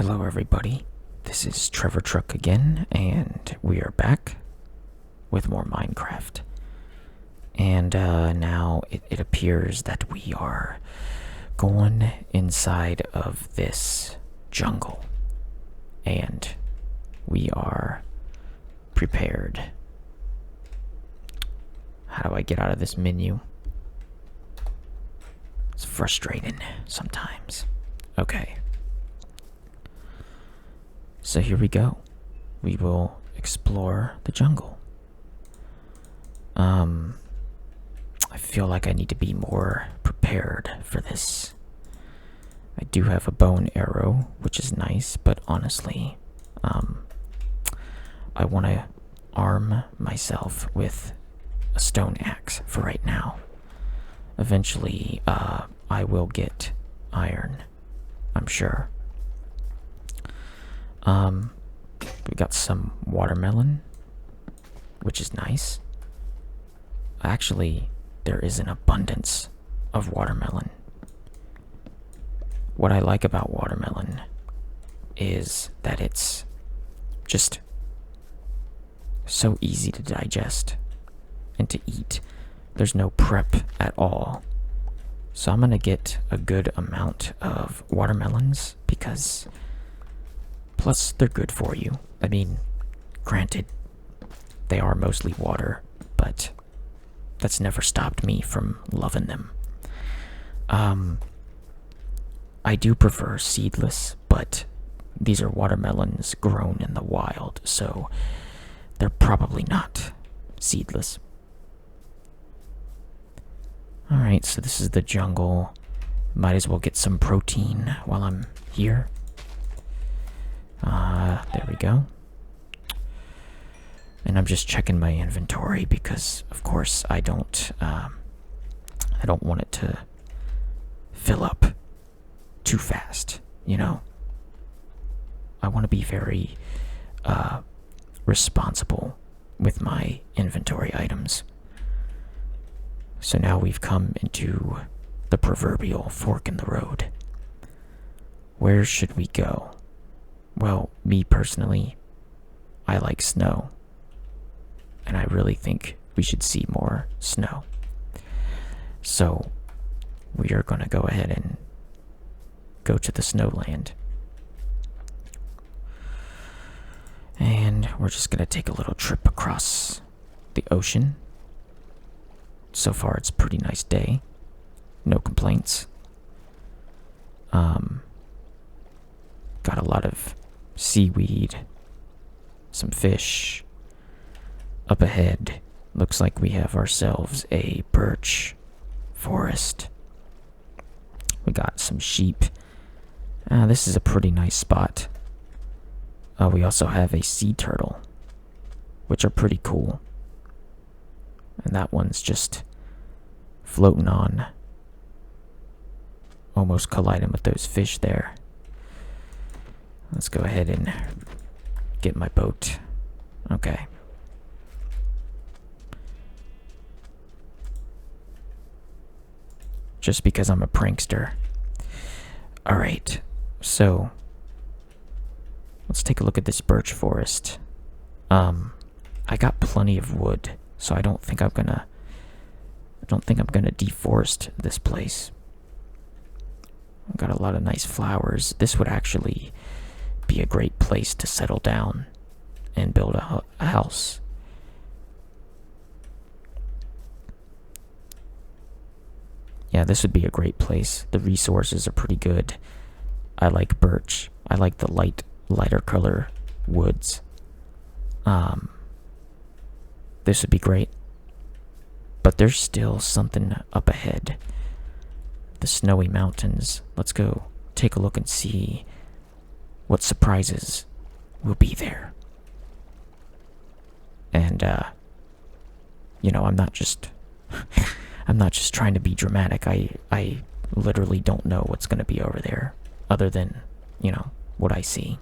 Hello everybody, this is Trevor Truck again, and we are back with more Minecraft. And now it appears that we are going inside of this jungle. And we are prepared. How do I get out of this menu? It's frustrating sometimes. Okay. So here we go. We will explore the jungle. I feel like I need to be more prepared for this. I do have a bow and arrow, which is nice, but honestly, I want to arm myself with a stone axe for right now. Eventually, I will get iron, I'm sure. We got some watermelon, which is nice. Actually, there is an abundance of watermelon. What I like about watermelon is that it's just so easy to digest and to eat. There's no prep at all. So I'm gonna get a good amount of watermelons because plus, they're good for you. I mean, granted, they are mostly water, but that's never stopped me from loving them. I do prefer seedless, but these are watermelons grown in the wild, so they're probably not seedless. Alright, so this is the jungle. Might as well get some protein while I'm here. There we go. And I'm just checking my inventory because, of course, I don't want it to fill up too fast, you know? I want to be very, responsible with my inventory items. So now we've come into the proverbial fork in the road. Where should we go? Well, me personally, I like snow. And I really think we should see more snow. So, we are going to go ahead and go to the snowland. And we're just going to take a little trip across the ocean. So far, it's a pretty nice day. No complaints. Got a lot of seaweed, some fish. Up ahead, looks like we have ourselves a birch forest. We got some sheep. This is a pretty nice spot. We also have a sea turtle, which are pretty cool. And that one's just floating on, almost colliding with those fish there. Let's go ahead and get my boat. Okay. Just because I'm a prankster. Alright, so let's take a look at this birch forest. I got plenty of wood, so I don't think I'm gonna deforest this place. I've got a lot of nice flowers. This would actually be a great place to settle down and build a house. Yeah, this would be a great place. The resources are pretty good. I like birch. I like the lighter color woods. This would be great. But there's still something up ahead. The snowy mountains. Let's go take a look and see what surprises will be there. And, I'm not just trying to be dramatic. I literally don't know what's going to be over there other than, what I see.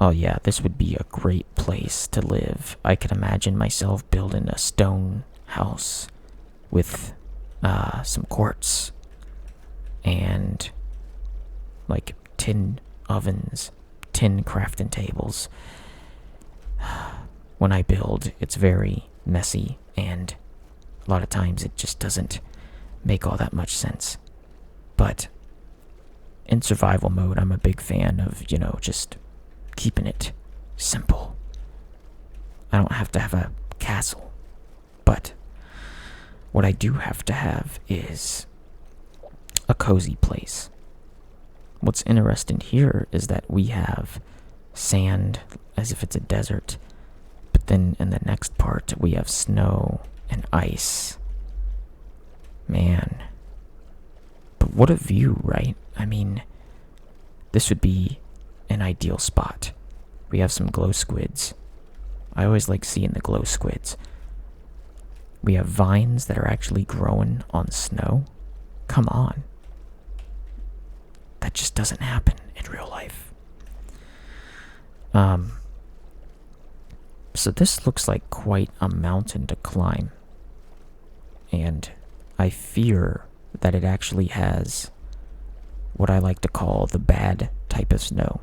Oh yeah, this would be a great place to live. I could imagine myself building a stone house with some quartz and like tin ovens, tin crafting tables. When I build, it's very messy, and a lot of times it just doesn't make all that much sense. But in survival mode, I'm a big fan of, just keeping it simple. I don't have to have a castle, but what I do have to have is a cozy place. What's interesting here is that we have sand as if it's a desert, but then in the next part we have snow and ice. Man. But what a view, right? I mean, this would be an ideal spot. We have some glow squids. I always like seeing the glow squids. We have vines that are actually growing on snow. Come on. That just doesn't happen in real life. So this looks like quite a mountain to climb. And I fear that it actually has what I like to call the bad type of snow.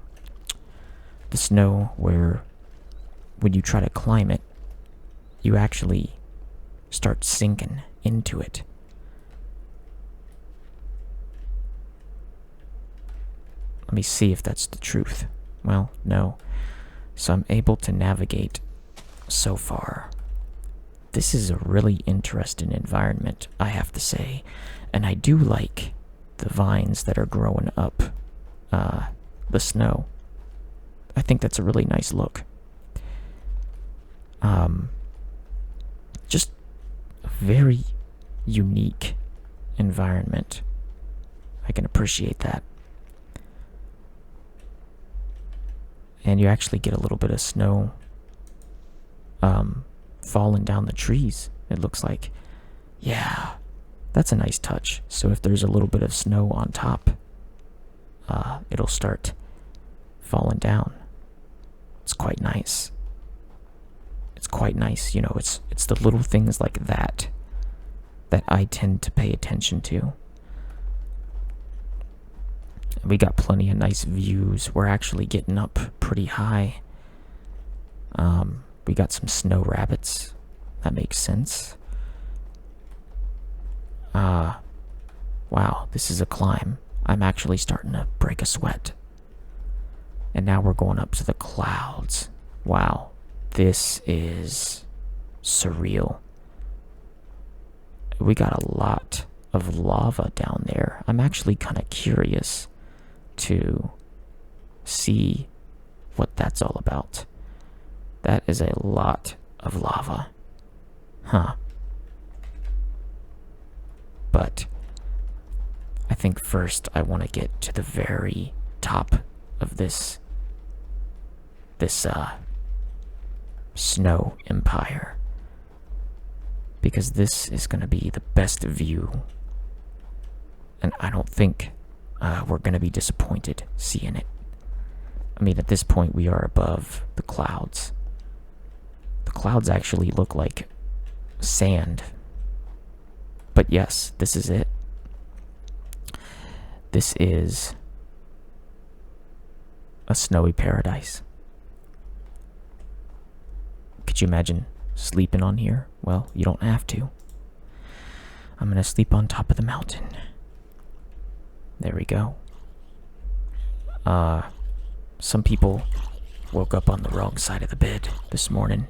The snow where when you try to climb it, you actually start sinking into it. Let me see if that's the truth. Well, no. So I'm able to navigate so far. This is a really interesting environment, I have to say. And I do like the vines that are growing up the snow. I think that's a really nice look. Just a very unique environment. I can appreciate that. And you actually get a little bit of snow falling down the trees, it looks like. Yeah, that's a nice touch. So if there's a little bit of snow on top, it'll start falling down. It's quite nice. It's quite nice, it's the little things like that that I tend to pay attention to. We got plenty of nice views. We're actually getting up pretty high. We got some snow rabbits. That makes sense. Wow, this is a climb. I'm actually starting to break a sweat. And now we're going up to the clouds. Wow, this is surreal. We got a lot of lava down there. I'm actually kind of curious to see what that's all about. That is a lot of lava. Huh. But I think first I want to get to the very top of this snow empire, because this is going to be the best view, and I don't think we're going to be disappointed seeing it. I mean, at this point we are above the clouds. The clouds actually look like sand. But yes, this is it. This is a snowy paradise. Could you imagine sleeping on here? Well, you don't have to. I'm gonna sleep on top of the mountain. There we go. Some people woke up on the wrong side of the bed this morning.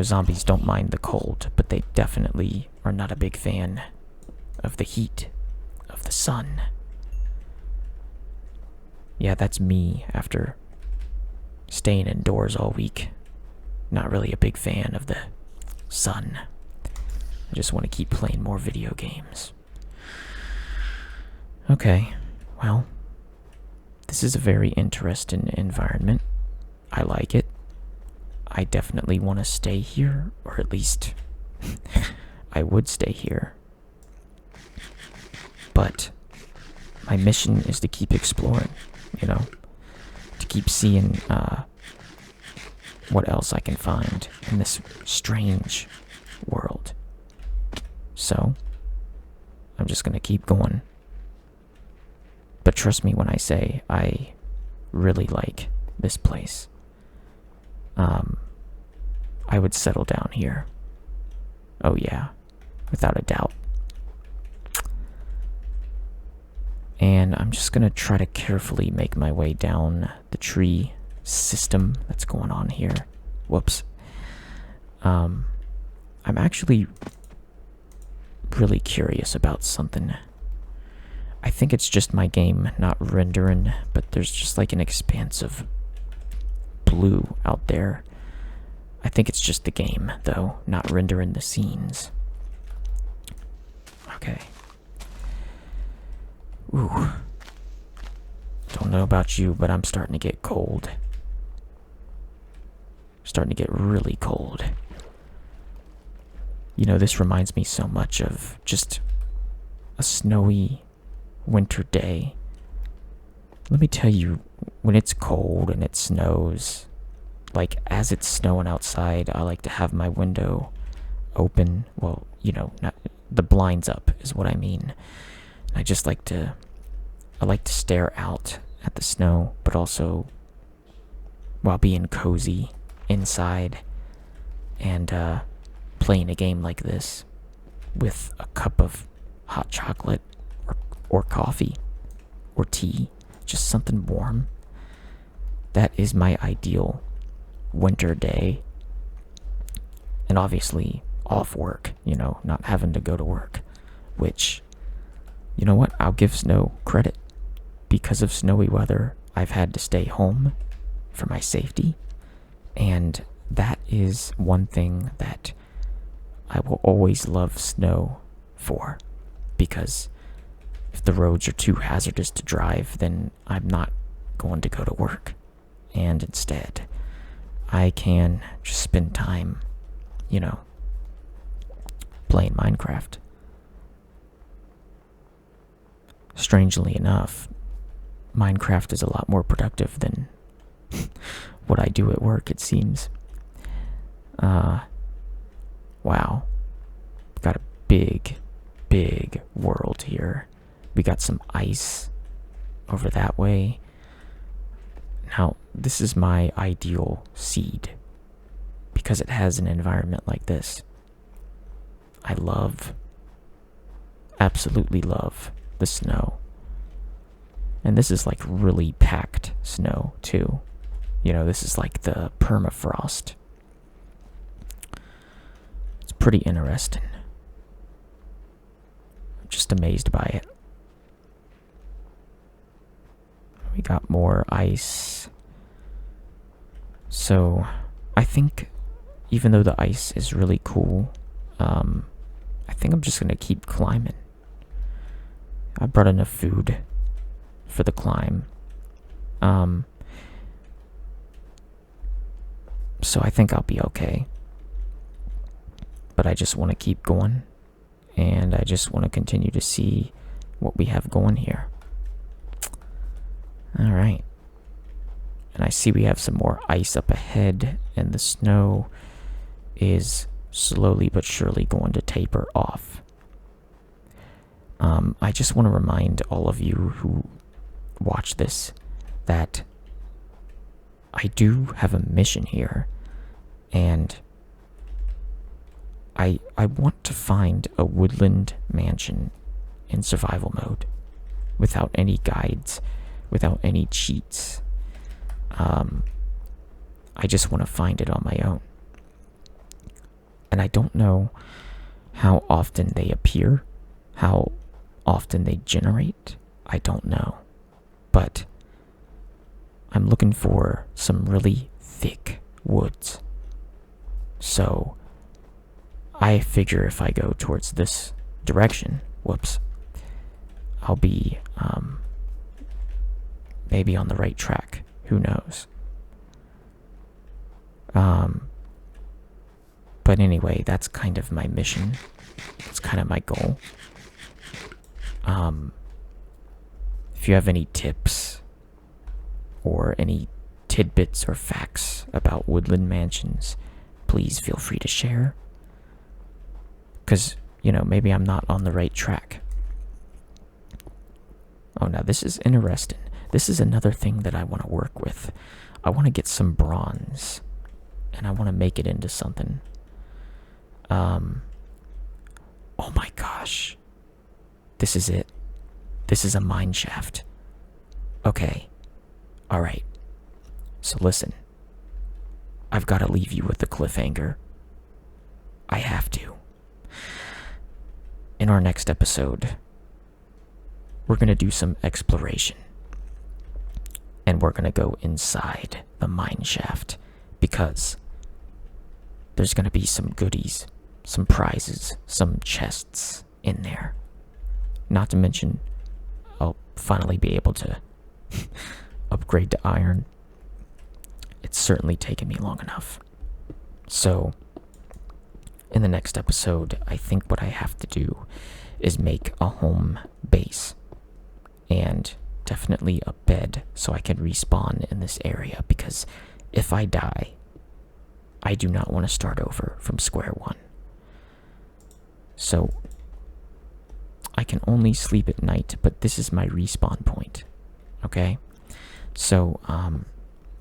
Zombies don't mind the cold, but they definitely are not a big fan of the heat of the sun. Yeah, that's me after staying indoors all week. Not really a big fan of the sun. I just want to keep playing more video games. Okay, well, this is a very interesting environment. I like it. I definitely want to stay here, or at least I would stay here. But my mission is to keep exploring, to keep seeing what else I can find in this strange world. So, I'm just gonna keep going. But trust me when I say I really like this place. I would settle down here. Oh yeah, without a doubt. And I'm just gonna try to carefully make my way down the tree system that's going on here. Whoops. I'm actually really curious about something. I think it's just my game not rendering, but there's just like an expanse of blue out there. I think it's just the game, though, not rendering the scenes. Okay. Ooh. Don't know about you, but I'm starting to get cold. Starting to get really cold. You know, this reminds me so much of just a snowy winter day. Let me tell you, when it's cold and it snows, like as it's snowing outside, I like to have my window open. Well, you know, not the blinds up is what I mean. I just like to stare out at the snow, but also while being cozy inside and playing a game like this with a cup of hot chocolate or coffee or tea, just something warm. That is my ideal winter day. And obviously off work, you know, not having to go to work, which, you know what, I'll give snow credit. Because of snowy weather, I've had to stay home for my safety, and that is one thing that I will always love snow for, because if the roads are too hazardous to drive, then I'm not going to go to work, and instead I can just spend time, you know, playing Minecraft. Strangely enough, Minecraft is a lot more productive than what I do at work, it seems. Wow. Got a big world here. We got some ice over that way. Now, this is my ideal seed because it has an environment like this. I absolutely love the snow. And this is like really packed snow too. You know, this is like the permafrost. It's pretty interesting. I'm just amazed by it. We got more ice. So, I think even though the ice is really cool, I think I'm just gonna keep climbing. I brought enough food for the climb. So I think I'll be okay. But I just want to keep going, and I just want to continue to see what we have going here. Alright. And I see we have some more ice up ahead, and the snow is slowly but surely going to taper off. I just want to remind all of you who watch this that I do have a mission here, and I want to find a woodland mansion in survival mode without any guides, without any cheats. I just want to find it on my own. And I don't know how often they appear, how often they generate. I don't know. But I'm looking for some really thick woods. So I figure if I go towards this direction, I'll be maybe on the right track. Who knows? But anyway, that's kind of my mission. It's kind of my goal. If you have any tips or any tidbits or facts about woodland mansions, please feel free to share. Because, you know, maybe I'm not on the right track. Oh, now this is interesting. This is another thing that I want to work with. I want to get some bronze, and I want to make it into something. Oh my gosh. This is it. This is a mine shaft. Okay. Alright. So listen. I've got to leave you with the cliffhanger. I have to. In our next episode, we're going to do some exploration. And we're going to go inside the mine shaft because there's going to be some goodies, some prizes, some chests in there. Not to mention, I'll finally be able to upgrade to iron. It's certainly taken me long enough. So, in the next episode, I think what I have to do is make a home base. And definitely a bed so I can respawn in this area, because if I die, I do not want to start over from square one. So I can only sleep at night, but this is my respawn point. Okay? So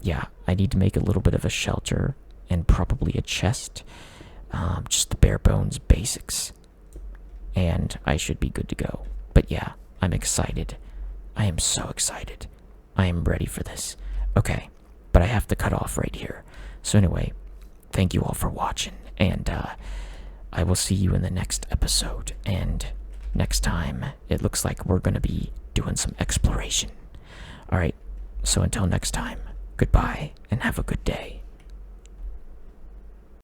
yeah, I need to make a little bit of a shelter and probably a chest. Just the bare bones basics. And I should be good to go. But yeah, I'm excited. I am so excited. I am ready for this. Okay, but I have to cut off right here. So anyway, thank you all for watching, and I will see you in the next episode. And next time, it looks like we're going to be doing some exploration. Alright, so until next time, goodbye, and have a good day.